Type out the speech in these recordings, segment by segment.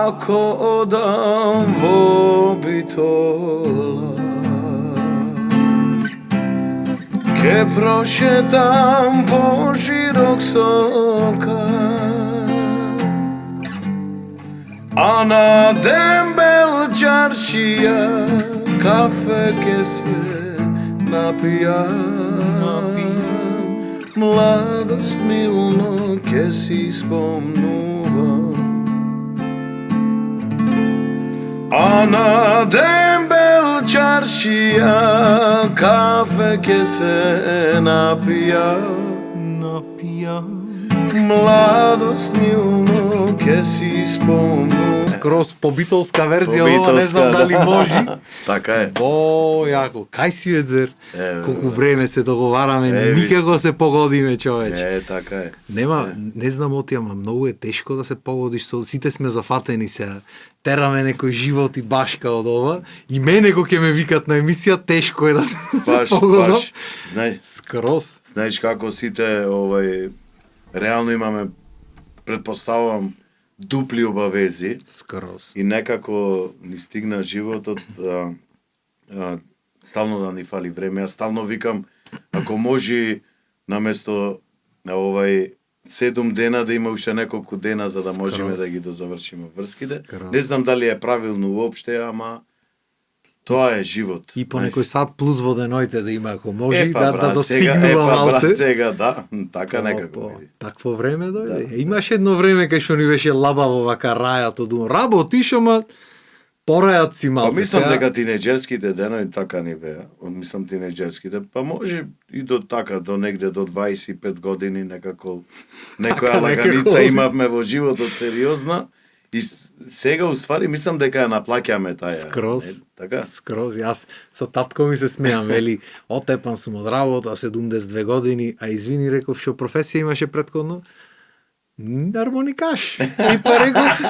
Ако одам во Битола, ке прошетам по широк сока, а на дембел чаршија кафе ке се напија. Младост милно ке си спомнувам, а на дембел чаршија кафе ке се напија. Младост милно ке си спомнувам. Скроз по битолска верзија, ова не знам дали може. Така е. О, јако. Кај си бе, Звер? Колку време се договараме, никако се погодиме, човече. Така е. Нема, не знам оти, ама многу е тешко да се погодиш со... Сите сме зафатени сега. Тераме некој живот и башка од ова. И мене го ќе ме викат на емисија, тешко е да се погодам. Баш. Скроз. Знаеш како сите, реално имаме, предпоставувам, дупли обавези. Скроз. И некако ни стигна животот стално да ни фали време. Јас стално викам, ако може наместо 7 дена да има уште неколку дена за да можеме да ги дозавршиме врските. Не знам дали е правилно уопште, ама тоа е живот. И по некој сат плюс во деноите да има, ако може, да достигнува малце. Сега, да, така некако. Такво време дојде. Имаш едно време кај што ни беше лабаво вака рајато дума. Работиш, ама порајат си малце. Па мислам дека тинеџерските денови така ни беа. Мислам тинеџерските, па може и до така, до негде до 25 години некако некоја лаганица имавме во животот сериозна. И сега уствари мислам дека ја наплаќаме таја. Скроз. Така? Скроз. Јас со татко ми се смеам, вели, отепан сум од работа, 72 години, а извини, реков, што професија имаше претходно? Армоникаш. И па реков,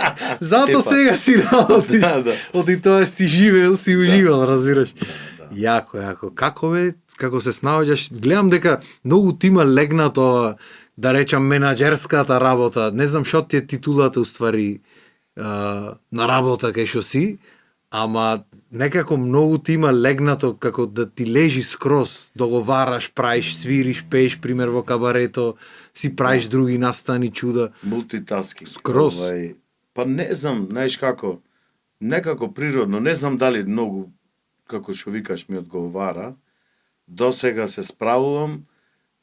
зато сега си работиш. Оди тоа си живеел, си уживал, разбираш. Јако. Како се снаоѓаш? Гледам дека многу ти има легнато, да речам, менаџерската работа. Не знам што ти е титулата уствари на работа кај што си, ама некако многу ти има легнато како да ти лежи скроз, договараш, правиш, свириш, пееш, пример во кабарето, си правиш други настани чуда. Мултитаскинг. Скроз. Па не знам, знаеш како, некако природно, не знам дали многу, како што викаш, ми одговара. До сега се справувам.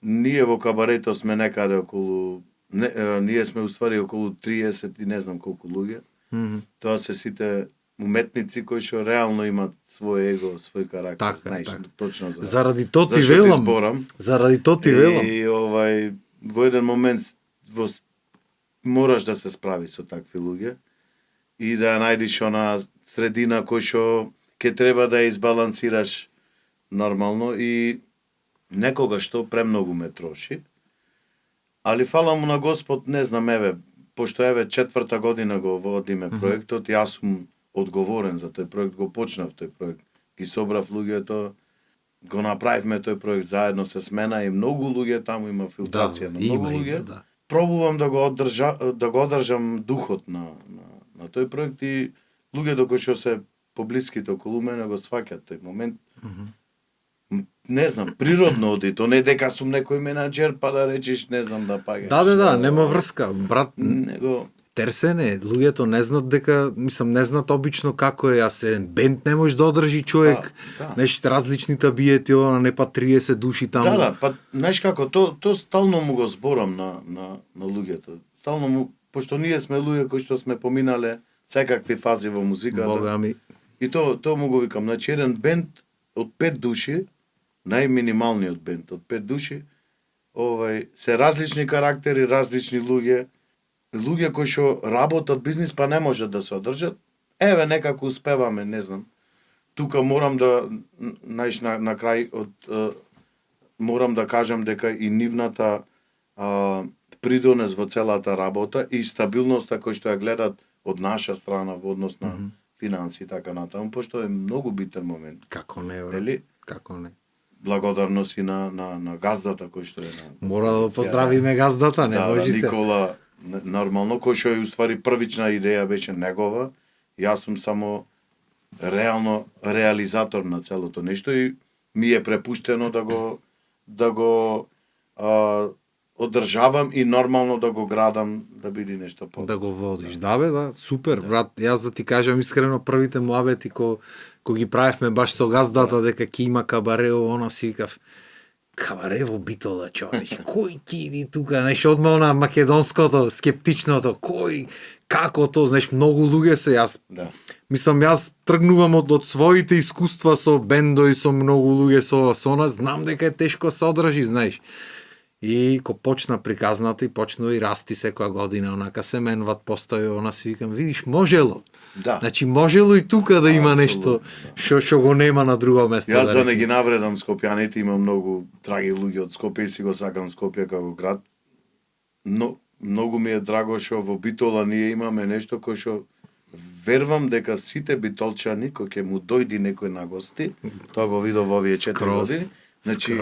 Ние во кабарето сме некаде околу ние сме уствари околу 30 и не знам колку луѓе. Тоа се сите уметници кои што реално имат свој его, свој карактер, така, знаеш, така. точно заради тоа ти велам. Заради тоа ти велам. И во еден момент мораш да се справиш со такви луѓе и да најдеш она средина кој што ќе треба да ја избалансираш нормално и некогаш што премногу ме троши. Али фала му на Господ, не знам, пошто 4-та година го водиме проектот, јас сум одговорен за тој проект, го почнав тој проект. Ги собрав луѓето, го направивме тој проект заедно се смена и многу луѓе таму има филтрација на многу луѓе. Пробувам да го одржам духот на тој проект и луѓето кои што се поблиските околу мене го сваќаат тој момент. Не знам, природно оди, то не дека сум некој менаџер па да речеш не знам да паѓаш. Да, нема врска, брат. Терсене, луѓето не знаат дека, не знаат обично како е, јас еден бенд не може да одржи човек, нешто различни табиети, не па 30 души таму. Да, па знаеш како, то стално му го зборам на луѓето. Стално му, пошто ние сме луѓе кои што сме поминале секакви фази во музиката. Бога ми. И то му го викам, значи еден бенд од 5 души, најминималниот бенд од 5 души, се различни карактери, различни луѓе кои што работат бизнис па не можат да се одржат. Некако успеваме, не знам. Тука морам да на крај морам да кажам дека и нивната придонес во целата работа и стабилноста кој што ја гледат од наша страна во однос на финанси и така натаму, пошто е многу битен момент. Како не, бре? Како не? Благодарност и на газдата кој што е на... Мора да поздравиме газдата, не може се. Никола нормално, кој што е уствари првична идеја беше негова, јас сум само реално реализатор на целото нешто и ми е препуштено да го одржавам и нормално да го градам да биде нешто по. Да го водиш. Да бе, да, супер, брат. Јас да ти кажам искрено првите муабети ко ги правевме баш со газдата дека ќе има кабаре, она си викав кабаре во Битола, човече. Кој ќе иди тука? Знаеш, одма на македонското, скептичното, кој, како то, знаеш, многу луѓе се, јас. Да. Мислам, јас тргнувам од своите искуства со бендо и со многу луѓе со она, знам дека е тешко се одржи, знаеш. И ко почна приказната и почна и расти секоја година, онака се менват постои, она си викам, видиш, можело. Да. Значи можело и тука да има нешто што го нема на друго место. Јас да не ги навредам скопјаните, имам многу драги луѓе од Скопје и си го сакам Скопје како град. Но многу ми е драго што во Битола ние имаме нешто кој што верувам дека сите битолчани кој ќе му дојди некој на гости, тоа го видов во овие 4 години. Значи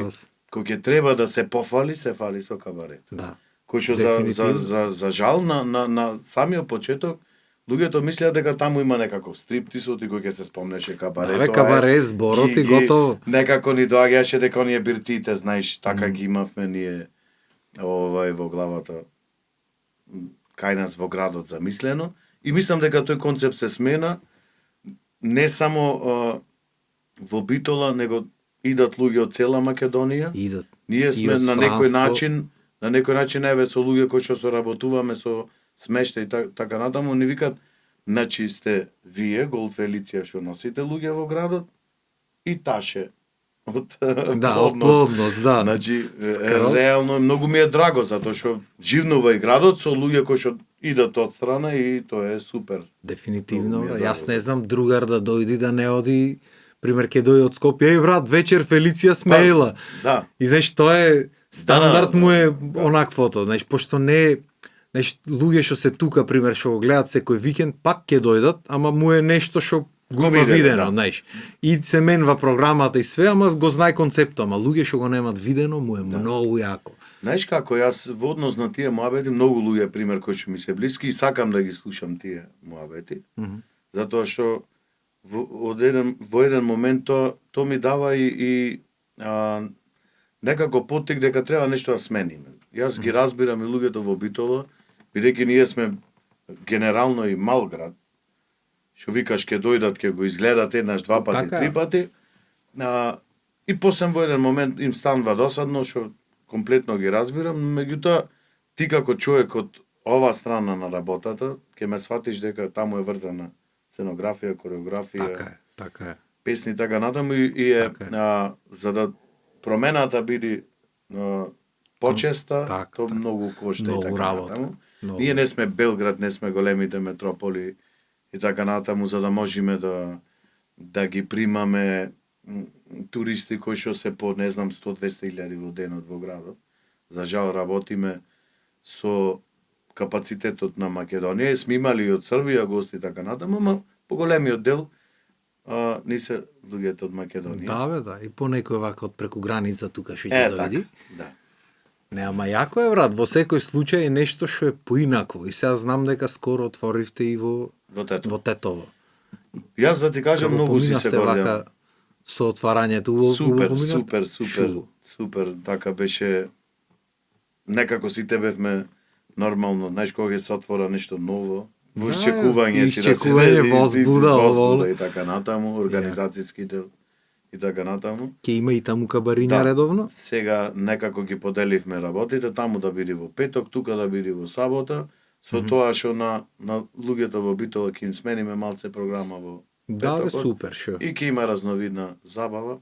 кој ќе треба да се пофали, се фали со кабарет. Да. Кој што за жал на самиот почеток луѓето мислеа дека таму има некаков стриптисот и кој ќе се спомнеше кабаре. Да, кабаре, зборот и готово. Некако ни доаѓаше дека оние биртите, знаеш, така ги имавме ние во главата кај нас во градот замислено. И мислам дека тој концепт се смена не само во Битола, него идат луѓе од цела Македонија. Идат. Ние сме на некој начин, еве со луѓе кои што соработуваме со смешта и така натаму, ни викат, значи сте вие, Голд Фелиција, што носите луѓе во градот, и Таше од плодност, да. Значи, реално многу ми е драго, затоа што живнува и градот со луѓе кои што идат од страна и тоа е супер. Дефинитивно, јас не знам другар да дојди да не оди, пример ќе дојде од Скопје, брат, вечер Фелиција смеела. Да. И знаеш, тоа е стандард му е онаквото, знаеш, пошто не знаеш, луѓе што се тука, пример, што го гледат секој викенд, пак ќе дојдат, ама му е нешто што го има видено, знаеш. И се менва програмата и све, ама го знае концептот, ама луѓе што го немат видено, му е многу јако. Знаеш како, јас во однос на тие муабети, многу луѓе, пример, кои што ми се блиски и сакам да ги слушам тие муабети, затоа што во еден момент то ми дава и некако поттик дека треба нешто да смениме. Јас ги разбирам и луѓето во Битола, бидејќи ние сме генерално и мал град, што викаш ќе дојдат, ќе го изгледат еднаш, два пати, три пати, и после во еден момент им станува досадно, што комплетно ги разбирам, меѓутоа ти како човек од ова страна на работата, ќе ме сватиш дека таму е врзана сценографија, кореографија, така е. Песни така натаму и е за да промената биде почеста, тоа многу кошта и така натаму. Ние не сме Белград, не сме големите метрополи и така натаму, за да можеме да ги примаме туристи кои што се по, не знам, 100-200 илјади во денот во градот. За жал работиме со капацитетот на Македонија. Сме имали и од Србија гости така натаму, ама поголемиот дел ни се луѓето од Македонија. Да, бе, да. И по некој вака од преку граница тука што ќе дојди. Да. Не, ама јако е, брат, во секој случај е нешто што е поинако. И сега знам дека скоро отворивте и во Тетово. Јас да ти кажам, многу си се гордам. Со отварањето Супер, така беше, некако сите бевме нормално, знаеш кога ќе се отвора нешто ново, во исчекување си да се возбуда и така натаму, организацијски дел и така натаму. Ке има и таму кабариња редовно? Сега некако ги поделивме работите, таму да биде во петок, тука да биде во сабота, со тоа што на луѓето во Битола ќе им смениме малце програма во да, супер, шо. И ќе има разновидна забава.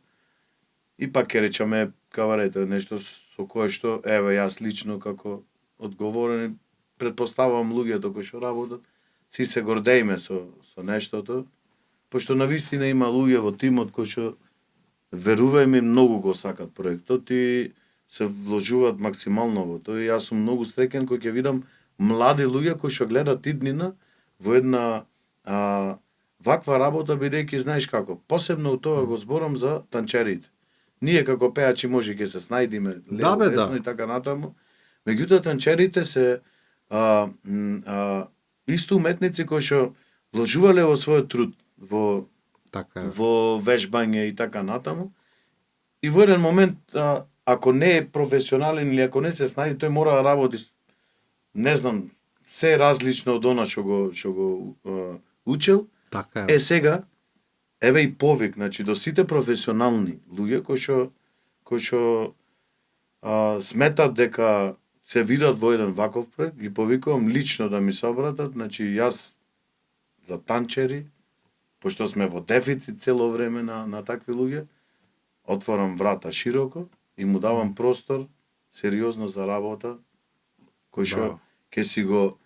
И пак ќе речеме кабарето нешто со кое што еве јас лично како одговорен претпоставувам луѓето кои што работат, си се гордеиме со нештото, пошто навистина има луѓе во тимот кои што верувајме многу го сакат проектот и се вложуваат максимално во тоа. И јас сум многу среќен кој ќе видам млади луѓе кои што гледат иднина во една ваква работа, бидејќи знаеш како, посебно тоа го зборам за танчерите. Ние како пеачи може ќе се снајдиме лево, десно и така натаму. Меѓутоа танчерите се исто уметници кои што вложувале во својот труд, Така е. во вежбање и така натаму. И во еден момент, ако не е професионален или ако не се снајде, тој мора да работи, не знам, се различно од она што го учел. Така е. Сега, еве и повик, значи до сите професионални луѓе кои што сметат дека се видат во еден ваков проект, ги повикувам лично да ми се обратат, значи јас за танчери, пошто сме во дефицит цело време на такви луѓе, отворам врата широко и му давам простор сериозно за работа, кој што ќе си го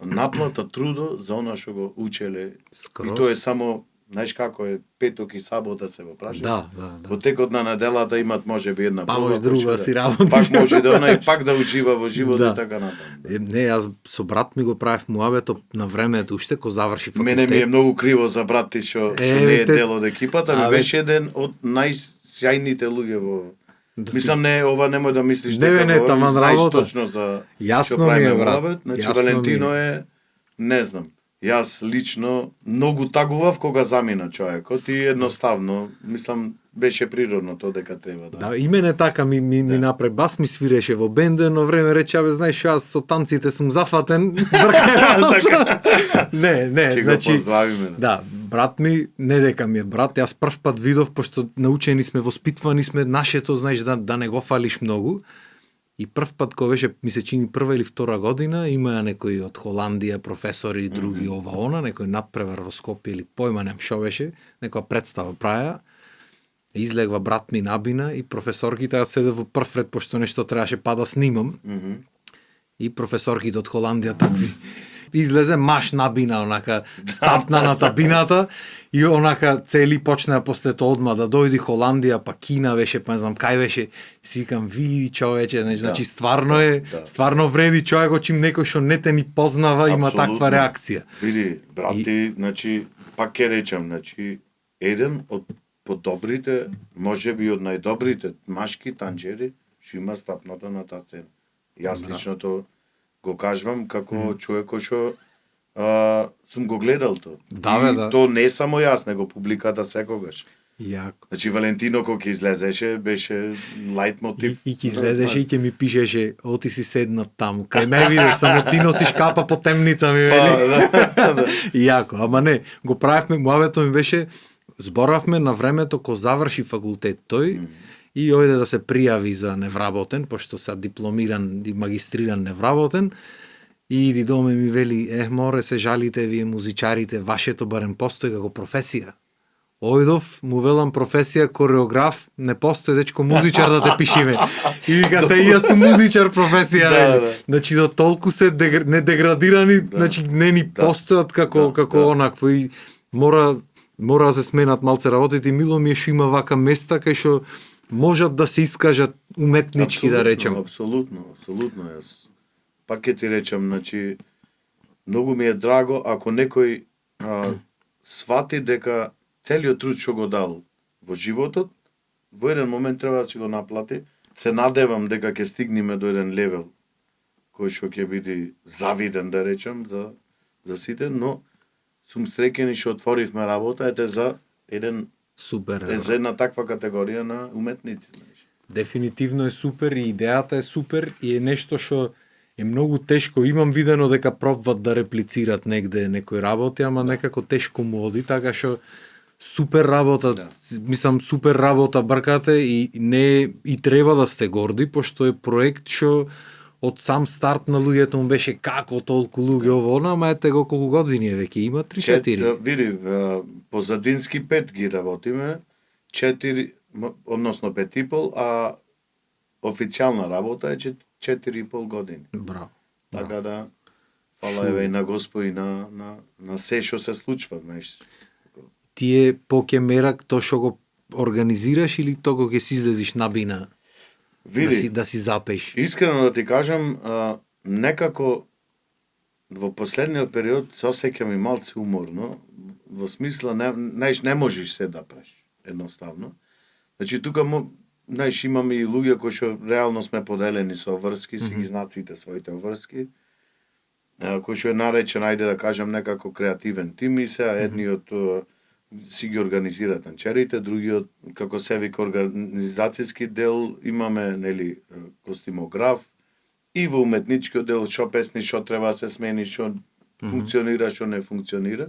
наплата трудо за она што го учеле. Скроз. И тоа е само, знаеш како е, петок и сабота се во прашање. Да. Во текот на неделата имат можеби една Па проба, може друга си работиш. пак може да она и пак да ужива во живот Да. и така натаму. Не, јас со брат ми го правев муабето на времето уште ко заврши факултет. Мене ми е многу криво за брат ти што не е дел од екипата, ми беше еден од најсјајните луѓе во... Мислам, ова немој да мислиш Не, таман знаеш работа. точно за Јасно што ми е, правиме брат. муабет. Значи, Јасно Валентино ми е, не знам, јас лично многу тагував кога замина човекот и едноставно, мислам, беше природно тоа дека треба да. Да, и мене така ми направи. Бас ми свиреше во бенд, едно време рече, абе, знаеш, јас со танците сум зафатен. Не, Ќе го значи, поздравиме. да, брат ми, не дека ми е брат, јас прв пат видов, пошто научени сме, воспитвани сме, нашето, знаеш, да не го фалиш многу. И прв пат кога беше, ми се чини прва или втора година, имаа некои од Холандија, професори и други ова она, некој надпревар во Скопје или појма нем шо беше, некоја представа праја. Излегва брат ми набина и професорките, јас седев во прв ред, пошто нешто требаше па да снимам. И професорките од Холандија такви. Излезе маш набина, онака, стапна на табината и онака цели почнаа после тоа одма да дојди Холандија, па Кина беше, па не знам кај беше. Си викам, види човече, значи стварно е, стварно вреди човекот чим некој што не те ни познава има таква реакција. Види, брати, значи, пак ќе речам, значи, еден од подобрите, можеби од најдобрите машки танџери што има стапната на таа сцена. Јас лично тоа го кажувам како човек кој што сум го гледал тоа. Да. То не само јас, него публиката секогаш. Јако. Значи Валентино кога ќе излезеше беше лајт мотив. И ќе излезеше и ќе ми пишеше, оти си седнат таму, кај ме виде, само ти носиш капа по темница ми вели. Јако, ама не, го правевме, муабето ми беше, зборавме на времето кога заврши факултет тој, и ојде да се пријави за невработен, пошто се дипломиран и магистриран невработен, и иди доме ми вели, море се жалите вие музичарите, вашето барем постои како професија. Ојдов, му велам професија кореограф, не постои дечко музичар да те пишиме. И вика се и јас сум музичар професија. Да. Значи до толку се не деградирани, значи не ни постојат како онакво и мора да се сменат малце работите. Мило ми е што има вака места кај што можат да се искажат уметнички, да речем. Апсолутно. Јас пак ќе ти речам, значи, многу ми е драго ако некој свати дека целиот труд што го дал во животот, во еден момент треба да си го наплати. Се надевам дека ќе стигнеме до еден левел кој што ќе биде завиден, да речем, за сите, но сум среќен и што отворивме работа за еден Супер. за една таква категорија на уметници, знаеш. Дефинитивно е супер и идејата е супер и е нешто што е многу тешко. Имам видено дека пробват да реплицират негде некои работи, ама некако тешко му оди, така што супер работа, мислам супер работа бркате и не и треба да сте горди, пошто е проект што од сам старт на луѓето му беше како толку луѓе ово, ама ете го колку години е веќе, има 3-4. Види, позадински 5 ги работиме, 4, односно 5,5, а официјална работа е 4,5 години. Браво. Така да, фала еве и на Господ и на се што се случва, знаеш. Тие поќе мерак тоа што го организираш или тоа кога ќе си излезиш на бина? Види, да си запеш. Искрено да ти кажам, некако во последниот период се осеќам и малце уморно, во смисла не можеш се да правиш, едноставно. Значи тука знаеш, имаме и луѓе кои што реално сме поделени со врски, си ги знаат сите своите врски, кој што е наречен, ајде да кажем, некако креативен тим и се, едниот си ги организира танчерите, другиот, како се вика организацијски дел, имаме, нели, костимограф, и во уметничкиот дел, што песни, што треба да се смени, што функционира, што не функционира.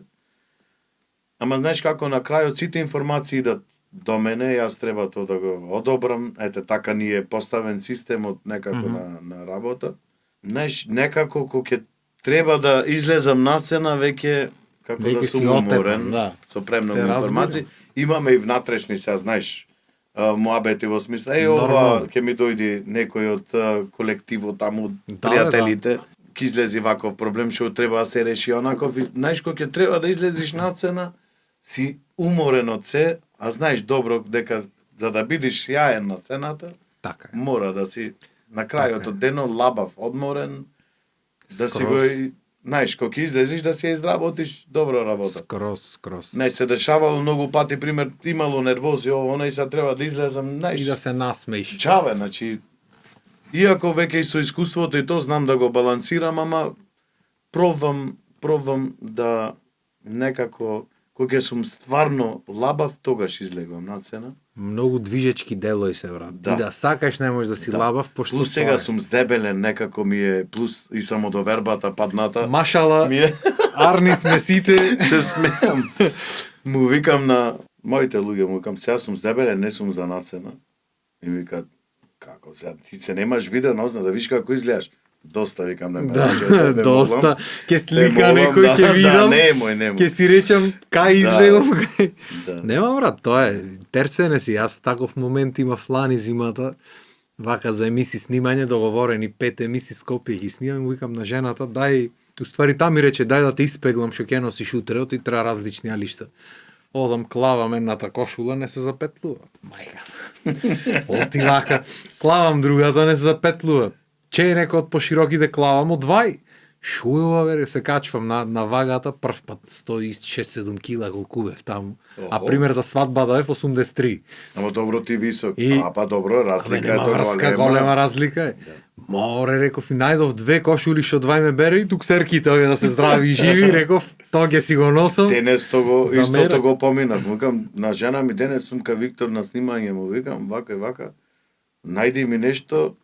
Ама знаеш како, на крајот сите информации идат до мене, јас треба тоа да го одобрам, ете, така ни е поставен системот некако на работа. Знаеш, некако, кога ќе треба да излезам на сцена, веќе како да сум уморен, со премногу информации. Имаме и внатрешни сега, знаеш, муабети во смисла, ова ќе ми дојди некој од колективот таму, пријателите, ќе излези ваков проблем, што треба да се реши онаков. Знаеш, кога ќе треба да излезиш на сцена, си уморен од се, а знаеш добро дека за да бидеш јаен на сцената, така е. Мора да си на крајот од денот лабав, одморен, да си го, знаеш, кога излезиш да си изработиш добра работа. Скрос. Не се дешавало многу пати, пример, имало нервози, оној се треба да излезам, знаеш. И да се насмеиш. Чаве, значи, иако веќе и со искуството и то знам да го балансирам, ама пробвам да некако, кога сум стварно лабав, тогаш излегувам на сцена. Многу движечки делои се, брат. Да. И да сакаш не можеш да си лабав, пошто плюс сега сум здебелен, некако ми е, плюс и самодовербата падната. Машала, ми е... арни сме сите. Се смеам. Му викам на моите луѓе, му викам, сега сум здебелен, не сум за насцена. И ми викат, како сега, ти се немаш видео, озна да виш како изгледаш. Доста, викам, не ме доста. Ке слика некој, ке видам. Немој. Ке си речам, кај излегам. Нема, брат, тоа е. Терсене си, јас таков момент има флани зимата, вака за емисии снимање, договорени 5 емисии Скопје ги снимам, викам на жената, дај, уствари та ми рече, дај да те испеглам што ќе носиш утре, оти треба различни алишта. Одам, клавам едната кошула, не се запетлува. Мајка. Оти вака, клавам другата, не се запетлува. Че некој од пошироките клавам од 2. Шо е ова, вере, се качвам на вагата, прв пат 106-7 кила колку бев таму. А пример за свадбата бев 83. Ама добро ти висок. Па добро, разлика е тоа врска, голема разлика е. Море, реков, и најдов 2 кошули што 2 ме бере и тук серките овие да се здрави и живи, реков, тоа ќе си го носам. Денес истото го поминав. Викам, на жена ми денес сум ка Виктор на снимање, му викам, вака и вака, најди ми нешто,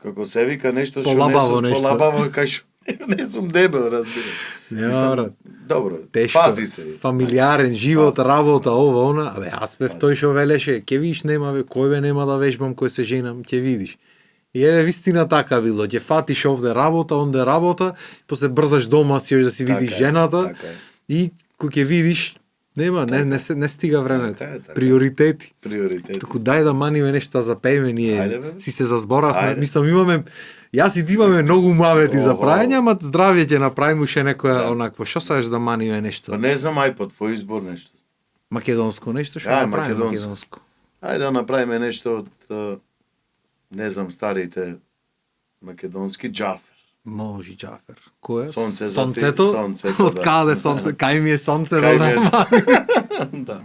како се вика, нешто што не сум полабаво, кај што не сум дебел, разбира. Нема, брат. Добро, тешко, пази се. Фамилиарен живот, работа, ова, она. Абе, аз бев тој што велеше, ќе видиш нема, бе, кој бе нема да вежбам, кој се женам, ќе видиш. И е вистина така било, ќе фатиш овде работа, онде работа, после брзаш дома си да си видиш жената, и кој ќе видиш, нема, не стига времето. Приоритети. Току дај да маниме нешто за пееме, ние си се зазборавме, мислам имаме. Јас и ти имаме многу муабети за прајање, ама здравје ќе направиме уште некоја онакво. Што сакаш да маниме нешто? Па не знам, ај по твој избор нешто. Македонско нешто, што направиме македонско? Ајде да направиме нешто од не знам, старите македонски Џафер. Може Џафер. Кој е? Сонцето? Од каде сонце? Кај ми е сонце? Да.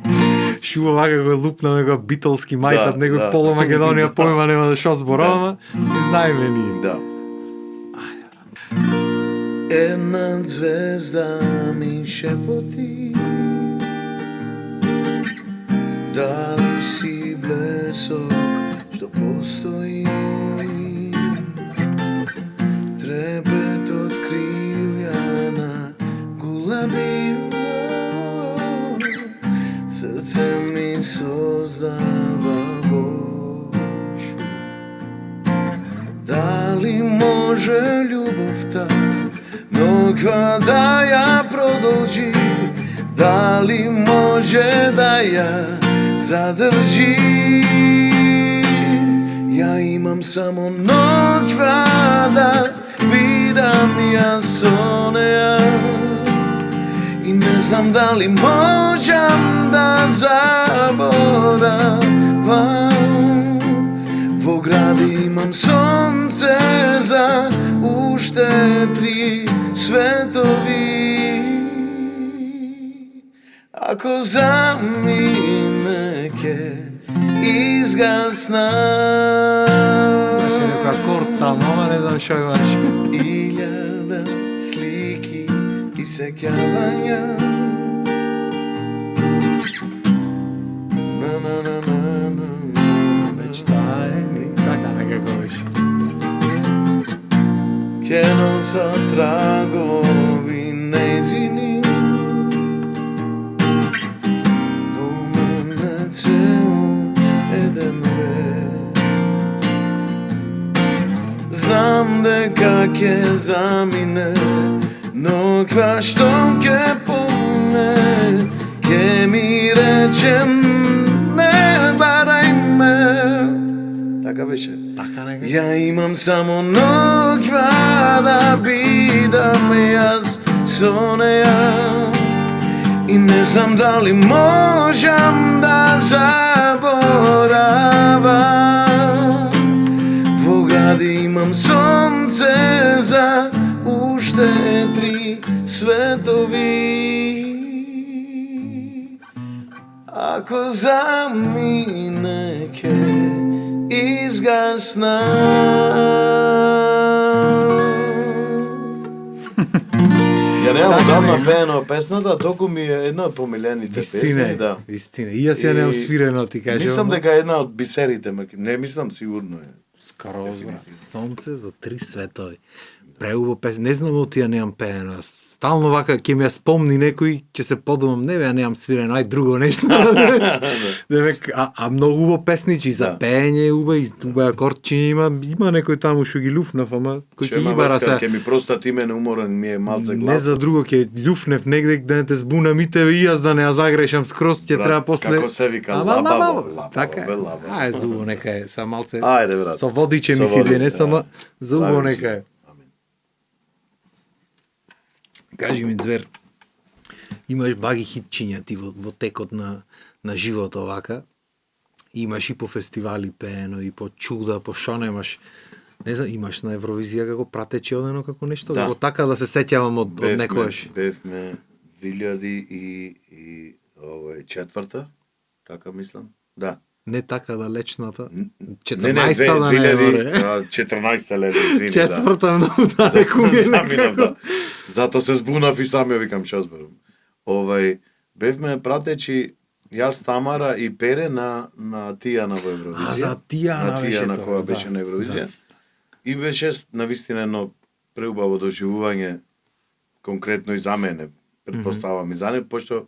Шума вака го лупна некој битолски мајтат, некој поло Македонија појма нема да шо зборава, си знаеме ние. Да. Една звезда ми шепоти, дали си блесок што постои, трепет од крилја на гулабију, срце ми создава Божу. Дали може љубовта ногва да ја продолжи, дали може да ја задржи? Ја имам само ногва да видам ја со неа, и не знам дали можам да заборавам. Во гради имам сонце за уште 3 светови. Ако замине ќе изгасна. Имаше некој акорд таму, ама не знам што имаше. Илјада слики и сеќавања. Мечтаени, така некако беше. Ќе носа трагови нејзини во мене цел еден ред. Знам дека ќе замине, но ква што ќе помне, ќе ми рече не барај ме. Така беше. Така некако. Ја имам само ноќва да бидам јас со неја и не знам дали можам да заборавам. Во гради имам сонце за уште 3 светови. Ако замине ќе изгасна. Ја немам одамна пеено песната, толку ми е една од помилените песни, да. Вистина. И јас ја немам свирено, ти кажам. Мислам дека е една од бисерите, не мислам, сигурно е. Скоро брат. Сонце за 3 светови. Преубаво песен. Не знам оти ја немам пеено. Стално вака ќе ми ја спомни некој, ќе се подумам, не бе, ја немам свирено, ај друго нешто. А многу убаво песничи за пеење, убаво акордчиња има некој таму што ги люфнав, ама кој ќе ги бара се. Ќе ми простат име на уморен, ми е малце глас. Не за друго ќе люфнев негде да не те збунам и тебе и јас да не ја загрешам скроз, ќе треба после. Како се вика лабаво. Така. Ај за убаво нека е, са малце. Ајде брат. Со водиче ми си денес, ама за убаво нека е. Кажи ми, Звер, имаш баги хитчиња ти во текот на живото вака, имаш и по фестивали пеено, и по чуда, по шо немаш, не знам, имаш на Евровизија како пратечи одено како нешто, како така да се сеќавам од некојаш. Бевме 2004, така мислам, да. Не така далечната, 14-та да не е море. 14-та лева, извини, да. Четврта многу далеку ми е некако. Зато се збунав и сам ја викам што зборам. Бевме пратечи јас, Тамара и Пере на Тијана во Евровизија. А за Тијана беше тоа, која беше на Евровизија. И беше навистина едно преубаво доживување, конкретно и за мене, претпоставам и за не, пошто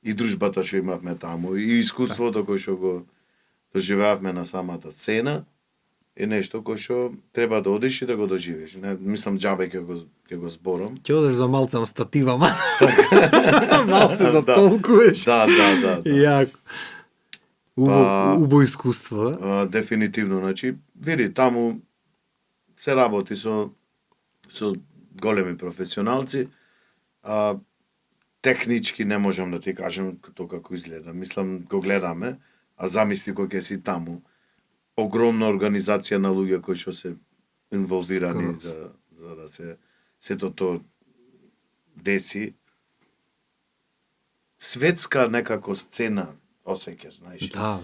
и дружбата што имавме таму, и искуството кој што го доживеавме на самата сцена, е нешто кој што треба да одиш и да го доживиш. Не, мислам џабе ќе го зборам. Ќе одеш за малце на статива, малце за толку еш. Да. Јако. Убаво искуство, дефинитивно, значи, види, таму се работи со големи професионалци, технички не можам да ти кажам тоа како изгледа. Мислам, го гледаме, а замисли кој ќе си таму. Огромна организација на луѓе кои што се инволвирани за да се сето тоа деси. Светска некако сцена осеќаш, знаеш. Да,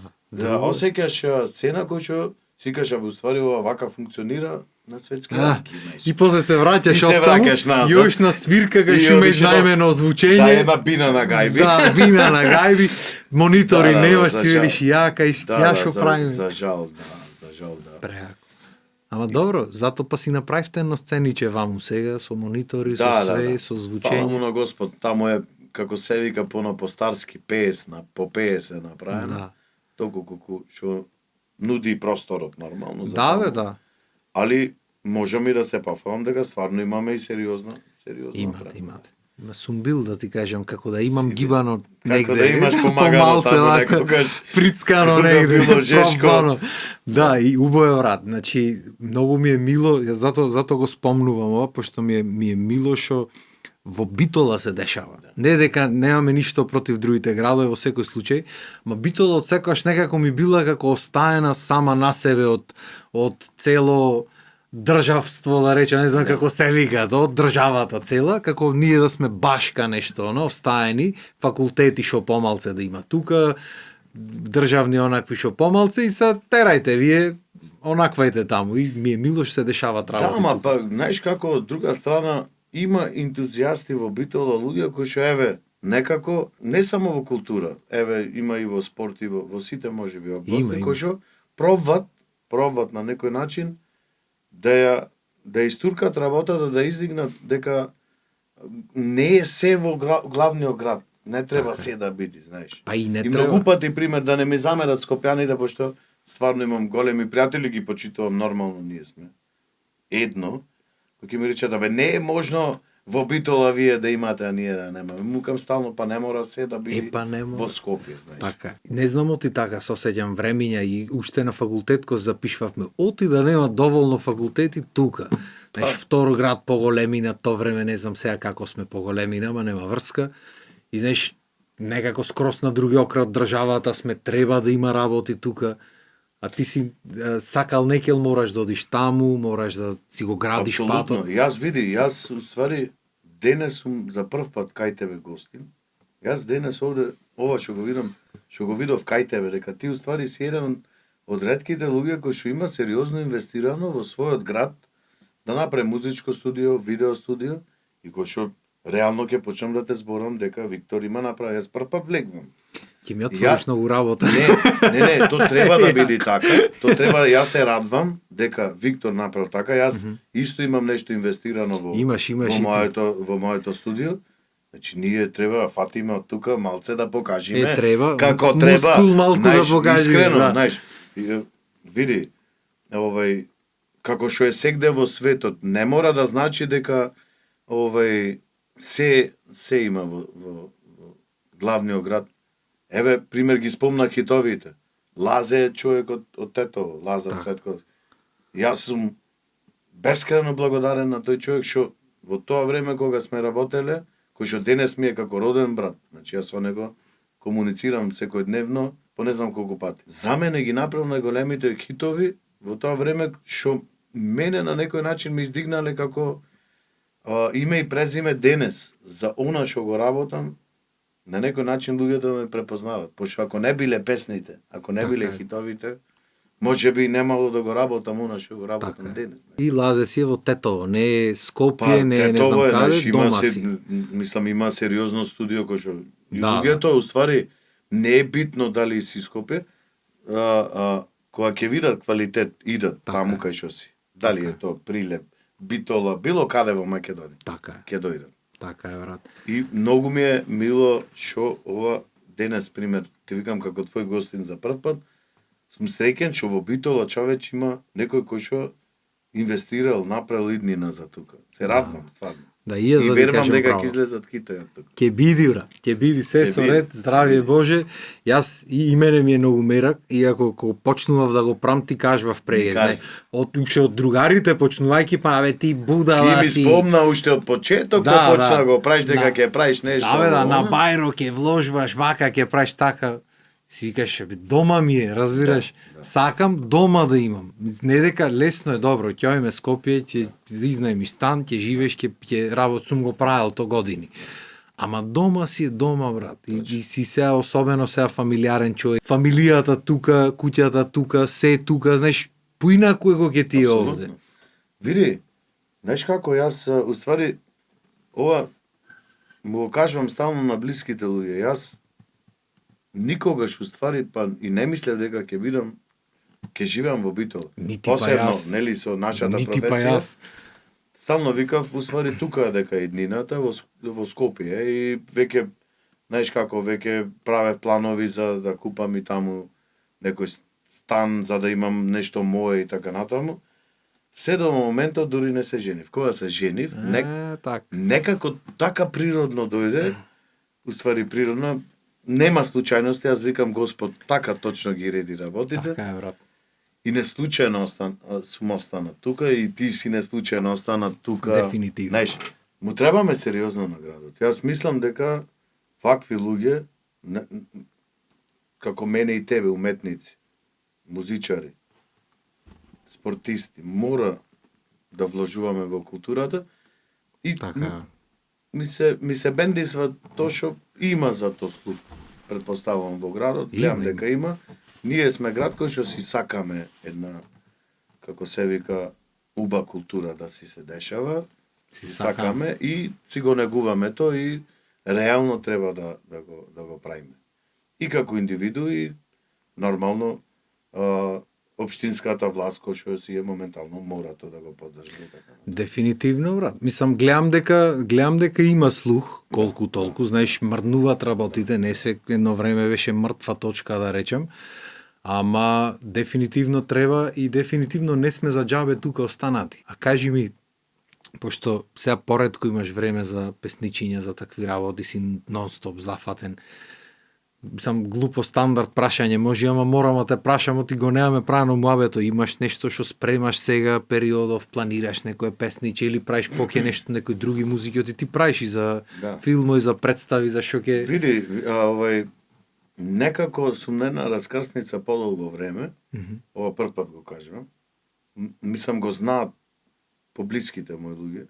осеќаш сцена кој што си кажа, уствари ова вака функционира на светски рамки, знаеш. И после се враќаш од таму, још на свирка кај што имаш најмено озвучење. Да, една бина на гајби. Да, бина на гајби, монитори немаш, си велиш ја шо правим. За жал, да. Преако. Ама добро, зато па си направивте едно сцениче ваму сега, со монитори, со све, со звучење. Фала му на Господ, таму е, како се вика по старски, по 50 направено. Да. Толку колку што нуди просторот нормално. Да, да. Али можам и да се пафам дека стварно имаме и сериозна. Имате. Сум бил да ти кажам како да имам гибано негде. Како да имаш помагано таму некогаш. Прицкано негде. Било жешко. Да, и убаво брат. Значи, многу ми е мило, зато го спомнувам ова, пошто ми е мило што во Битола се дешава. Не дека немаме ништо против другите градови во секој случај, ма Битола од секогаш некако ми била како остаена сама на себе од цело државство, да речем, не знам како се вика, од државата цела, како ние да сме башка нешто, остаени, факултети што помалце да има тука, државни онакви што помалци и се терајте вие, онаквајте таму и ми е мило што се дешаваат работи. Да, ама па знаеш како од друга страна има ентузијасти во Битола, луѓе кои што еве некако не само во култура, еве има и во спорт и во сите можеби области кои што пробват на некој начин да истуркат работата, да издигнат дека не е се во главниот град. Не треба се да биде, знаеш. Па и не и треба. многу пати, пример, да не ме замерат скопјаните, пошто стварно имам големи пријатели, ги почитувам нормално, ние сме. Едно, кој ќе ми рече да бе, не е можно во Битола вие да имате, а ние да немаме. Мукам стално, па не мора се да биде во Скопје, знаеш. Така. Не знам оти така сосеќам времиња и уште на факултет кој запишвавме. Оти да нема доволно факултети тука. Знаеш, второ град поголеми на то време, не знам сега како сме поголеми, ама нема врска. И знаеш, некако скрос на другиот крај од државата сме, треба да има работи тука. А ти си сакал некел, мораш да одиш таму, мораш да си го градиш патот. Јас уствари денес сум за прв пат кај тебе гостин. Јас денес овде, ова што го видов кај тебе, дека ти уствари си еден од ретките луѓе кои што има сериозно инвестирано во својот град да направи музичко студио, видео студио и кој што реално ќе почнам да те зборам дека Виктор има направи, јас прв пат влегвам. Ќе ми отвориш многу работа. Не, то треба да биде така. То треба, јас се радвам дека Виктор направил така. Јас исто имам нешто инвестирано во моето студио. Значи ние треба фатиме од тука малце да покажеме како треба. Мускул малку да покажеме. Искрено, знаеш. Види, како што е сегде во светот, не мора да значи дека се има во главниот град. Еве, пример ги спомна хитовите. Лазе е човек од Тетово, Лазар Цветковски. Јас сум бескрено благодарен на тој човек што во тоа време кога сме работеле, кој што денес ми е како роден брат. Значи јас со него комуницирам секојдневно, по не знам колку пати. За мене ги направил најголемите хитови во тоа време што мене на некој начин ми издигнале како име и презиме денес за она што го работам. На некој начин луѓето ме препознават, пошто ако не биле песните, ако не биле хитовите, може би немало да го работам она што го работам денес. И Лазе си во Тетово, не е Скопје, не знам каде, дома си. Мислам, има сериозно студио кој што луѓето уствари не е битно дали си Скопје, кога ќе видат квалитет, идат таму кај што си. Дали е тоа Прилеп, Битола, било каде во Македонија. Ќе дојдат. Така е, брат. И многу ми е мило што ова денес, пример, ти викам како твој гостин за прв пат, сум среќен што во Битола човеч има некој кој што инвестирал, направил иднина за тука. Се радвам, стварно. Да, и ја за да верувам дека ќе излезат хитови од тука. Ќе биди, брат. Ќе биди се со ред, здравје Боже. Јас и мене ми е многу мерак, иако кога почнував да го прам, ти кажував преге, знај. Уште од другарите почнувајќи, па абе ти будала си. Ти ми спомна уште од почеток, кога почна го правиш дека ќе правиш нешто. Да, на бајро ќе вложуваш, вака ќе правиш така. Си викаш, дома ми е, разбираш, сакам дома да имам. Не дека лесно е добро, ќе ојме Скопје, ќе изнајми стан, ќе живееш, ќе работ, сум го правил то години. Ама дома си е дома, брат. И си сега, особено сега фамилиарен човек. Фамилијата тука, куќата тука, се тука, знаеш, поинаку е ќе ти е овде. Види, знаеш како, јас, уствари, ова, му го кажувам стално на блиските луѓе, јас никогаш уствари па и не мислев дека ќе живеам во Битола. Посебно, нели со нашата професија. Стално викав, уствари тука дека иднината во Скопје и веќе, знаеш како, веќе правев планови за да купам и таму некој стан за да имам нешто мое и така натаму. Се до моментот дури не се женив. Кога се женив, некако така природно дојде, уствари природно. Нема случајности, јас викам Господ така точно ги реди работите. Така е, брат. И не случајно сум останат тука и ти си не случајно останат тука. Дефинитивно. Знаеш, му требаме сериозно на градот. Јас мислам дека вакви луѓе, како мене и тебе, уметници, музичари, спортисти, мора да вложуваме во културата и така. ми се бендисва тоа што има за тоа слух. предпоставувам во градот, гледам дека има. Ние сме град кој што си сакаме една, како се вика, уба култура да си се дешава, си сакаме и си го негуваме тоа и реално треба да го правиме. И како индивиду и нормално општинската власт кој што си е моментално мора тоа да го поддржи така. Дефинитивно, брат. Мислам, гледам дека има слух, колку толку, знаеш, мрднуваат работите, не се едно време беше мртва точка да речем. Ама дефинитивно треба и дефинитивно не сме за џабе тука останати. А кажи ми, пошто сега поредко имаш време за песничиња, за такви работи, си нон-стоп зафатен. Сам глупо стандард прашање може, ама морам да те прашам, ти го немаме правено муабето. Имаш нешто што спремаш сега, периодов, планираш некое песниче или правиш поќе нешто, некои други музики, ти правиш и за филмови, за представи, за шо ке... Види, некако сум на една раскрсница подолго време, ова прв пат го кажам, мислам го знаат поблиските мои луѓе,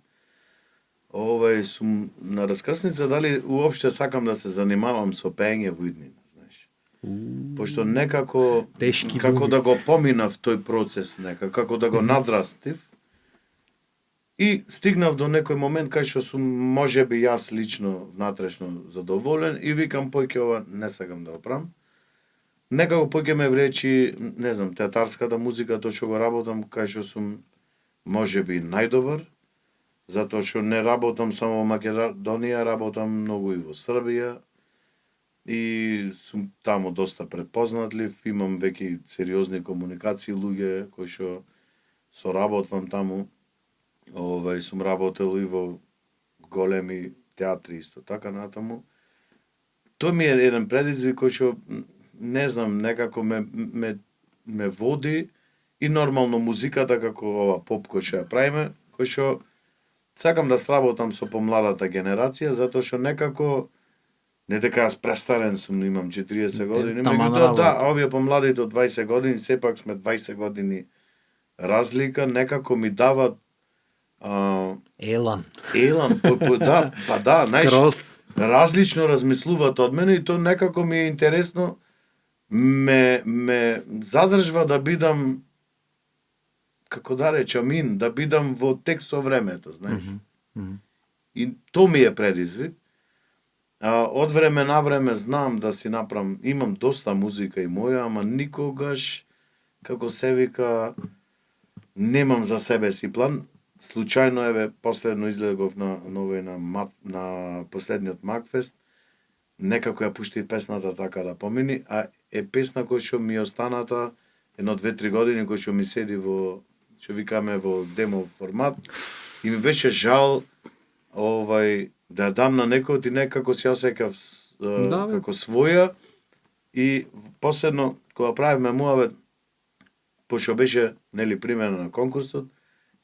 сум на раскрсница дали уопште сакам да се занимавам со пеење во иднина, знаеш. Пошто некако, како да го поминав тој процес, како да го надрастив, и стигнав до некој момент кај што сум можеби јас лично внатрешно задоволен и викам поќе ова не сакам да оправам. Некако поќе ме вречи, не знам, театарската музика, тоа што го работам кај што сум можеби најдобар, затоа што не работам само во Македонија, работам многу и во Србија и сум таму доста препознатлив, имам веќе сериозни комуникации луѓе кои што соработвам таму. Сум работел и во големи театри исто така натаму. Тоа ми е еден предизвик кој што не знам, некако ме води и нормално музиката како ова поп кој што ја правиме, кој што сакам да сработам со помладата генерација затоа што некако не дека јас престарен сум, имам 40 години, меѓутоа овие помладите од 20 години, сепак сме 20 години разлика, некако ми дават Елан, знаеш, различно размислуваат од мене и тоа некако ми е интересно, ме задржва да бидам, како да речам, да бидам во тек со времето, знаеш. И тоа ми е предизвик. Од време на време знам да си направам, имам доста музика и моја, ама никогаш, како се вика, немам за себе си план. Случајно, последно излегов на последниот Макфест, некако ја пуштив песната така да помини, а е песна која што ми останата едно 2-3 години, која што ми седи во, што викаме во демо формат, и ми беше жал да ја дам на некој, и некако се осеќав како своја, и последно, кога правивме муавет, пошто беше, нели, примена на конкурсот,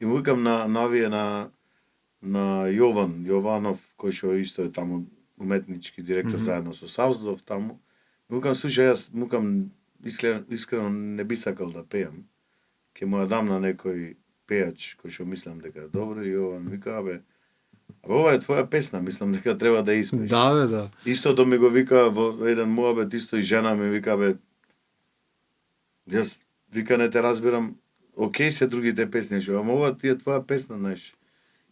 и му викам на Јованов, кој што исто е таму уметнички директор заедно со Сауздов таму. Му викам, слушај, јас му викам, искрено не би сакал да пеам. Ке му ја дам на некој пејач кој што мислам дека е добро, и Јован вика, ова е твоја песна, мислам дека треба да испееш. Да. Истото ми го вика во еден муабет, исто и жена ми вика, јас вика не те разбирам. Океј се другите песни, ама ова ти е твоја песна, знаеш.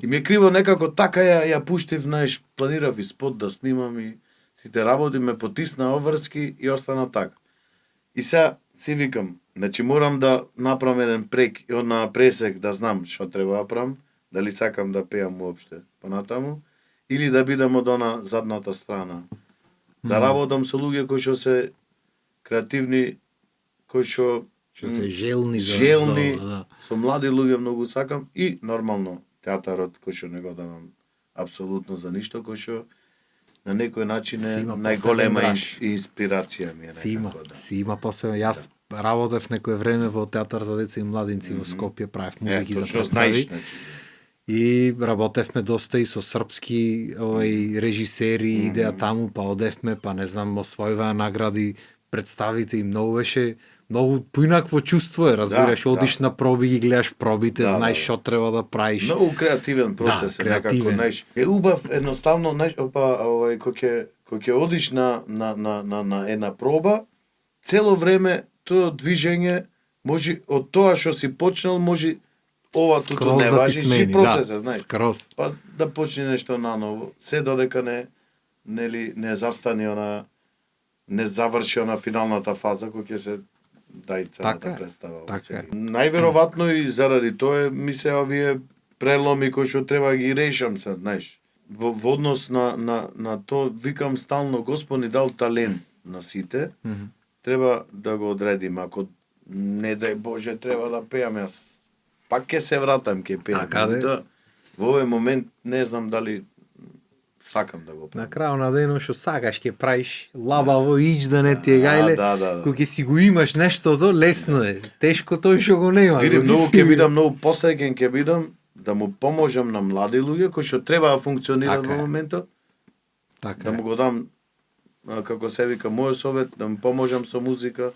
И ми е криво некако така ја пуштив, знаеш, планирав и спот да снимам и сите работи, ме потисна обврски и остана така. И сега си викам, значи морам да направам еден пресек да знам што треба да правам, дали сакам да пеам уопште понатаму, или да бидам од она задната страна. Да работам со луѓе кои што се креативни, кои што се желни, со млади луѓе многу сакам, и нормално театарот кој што не го давам апсолутно за ништо, кој што на некој начин е најголема инспирација ми е некако. Си има посебно. Јас работев некое време во театар за деца и младинци во Скопје, правев музики за представи. И работевме доста и со српски режисери, идеја таму, па одевме, па не знам, освојуваа награди, представите и многу беше поинакво чувство е, разбираш, одиш на проби, ги гледаш пробите, знаеш што треба да правиш. Многу креативен процес е некако, знаеш. Е убав, едноставно, знаеш, кој кога ќе одиш на една проба, цело време тоа движење може од тоа што си почнал, може ова туто Скроз не да ти важи, смени, си процес, да, знаеш. скроз. Па да почне нешто наново, се додека не застане она, не заврши она финалната фаза која ќе се дај целата Така е, представа. така е. Најверојатно и заради тоа ми се овие преломи кои што треба ги решам се, знаеш. Во однос на тоа викам стално Господ ни дал талент на сите. Треба да го одредим. Ако не дај Боже треба да пеам јас, пак ќе се вратам ќе пеам. Така де. Меѓутоа, во овој момент не знам дали сакам да го пеам. На крајот на денот што сакаш ќе правиш, лабаво ич да не ти е гајле. Да. Кога ќе си го имаш нештото, лесно е. Тешко тој што го нема. Види, го многу си ќе го- бидам, многу посреќен ќе бидам да му поможам на млади луѓе кои што треба да функционираат Така во е. моментот, Така да е. му го дам како се вика мој совет, да му поможам со музика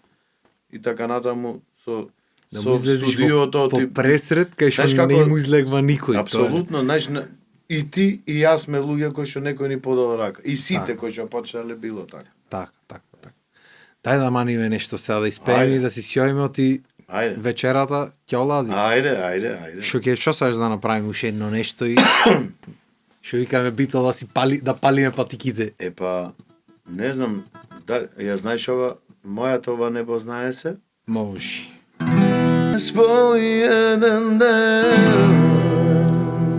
и така натаму со Да со му излезеш студиото во пресред, кај Знаеш што како- не му излегва никој. тоа е. Апсолутно, знаеш, и ти и јас сме луѓе кои што некој ни подал рака. И сите Така. кои што почнале било така. Така. Дај да маниме нешто сега да испееме Ајде. и да си сјоиме оти Ајде. вечерата ќе олади. Ајде. Што сакаш да направиме уште едно нешто и што викаме битол да палиме патиките. Епа, не знам, да, ја знаеш ова, мојата ова небо знае се? Може. Свој еден ден.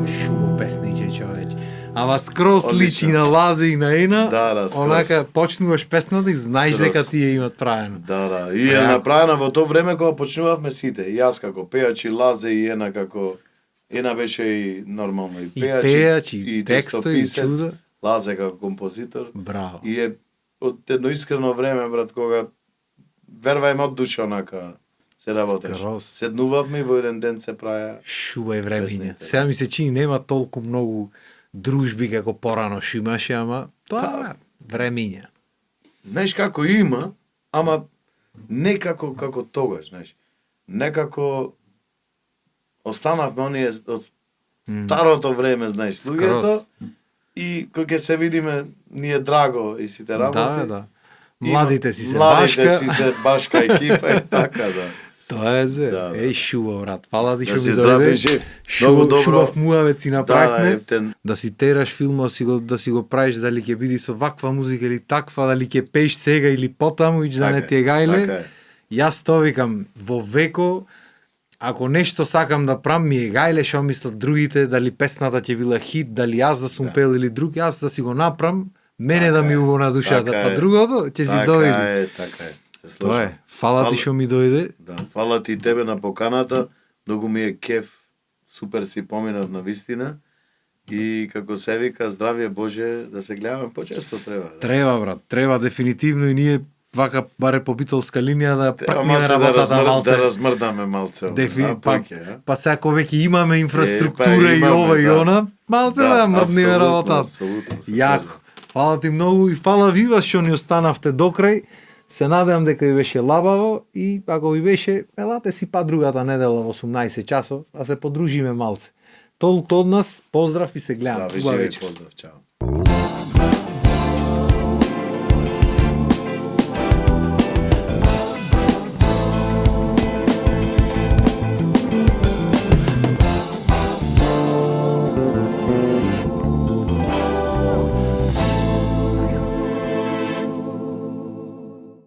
Шубо песниче, човече. Ама скроз Одлично. личи на Лазе и на Ена. Да, скроз. Онака почнуваш песната и знаеш Скроз. дека тие имат правено. Да. И е Јако. направена во тоа време кога почнувавме сите. И јас како пејач и Лазе и Ена како Ена беше и нормално и И пејач, пејач, и текстови, и текстописец, чуда. Лазе како композитор. Браво. И е од едно искрено време, брат, кога вервајме од душа онака се работеше. Скроз. Седнувавме и во еден ден се правеа. Шуба е времења. Песните. Сега ми се чини нема толку многу дружби како порано што имаше, ама тоа времења. Знаеш како има, ама некако како тогаш, знаеш. Некако останавме оние од старото време, знаеш, луѓето и кога ќе се видиме ни е драго и сите работи. Да. Младите си се Младите башка. си се башка екипа и така, да. Тоа е зе. Да. Еј, шуба, брат. Фала ти Да што си ми здрав и дојде. жив. Многу добро. Шубав муавец си направивме. Ептен. Да си тераш филмот, да си го правиш, дали ќе биде со ваква музика или таква, дали ќе пееш сега или потаму, ич да не ти е гајле. Така е. Јас тоа викам, во веко, ако нешто сакам да правам, ми е гајле што мислат другите, дали песната ќе била хит, дали јас да сум пел или друг, јас да си го направам, мене да ми го на душата, Така па е. другото ќе си дојде. Така е. Се Тоа е. слушам. Фала ти што ми дојде. Да, фала ти и тебе на поканата. Многу ми е кеф. Супер си поминав на вистина. И како се вика, здравје Боже, да се гледаме почесто треба. Да. Треба, брат, треба дефинитивно и ние вака баре по битолска линија да Треба пратниме малце работата малце. да размрдаме малце. Па сега ако веќе имаме инфраструктура па и имаме, ова и да. она, малце да мрдниме апсолутно, работата. апсолутно, се Јако. слажам. Фала ти многу и фала ви вас што ни останавте до крај. Се надевам дека ви беше лабаво и ако ви беше, елате си па другата недела во 18 часов, да се подружиме малце. Толку од нас, поздрав и се гледаме. Здраве, Убава живи, вечер. поздрав, чао.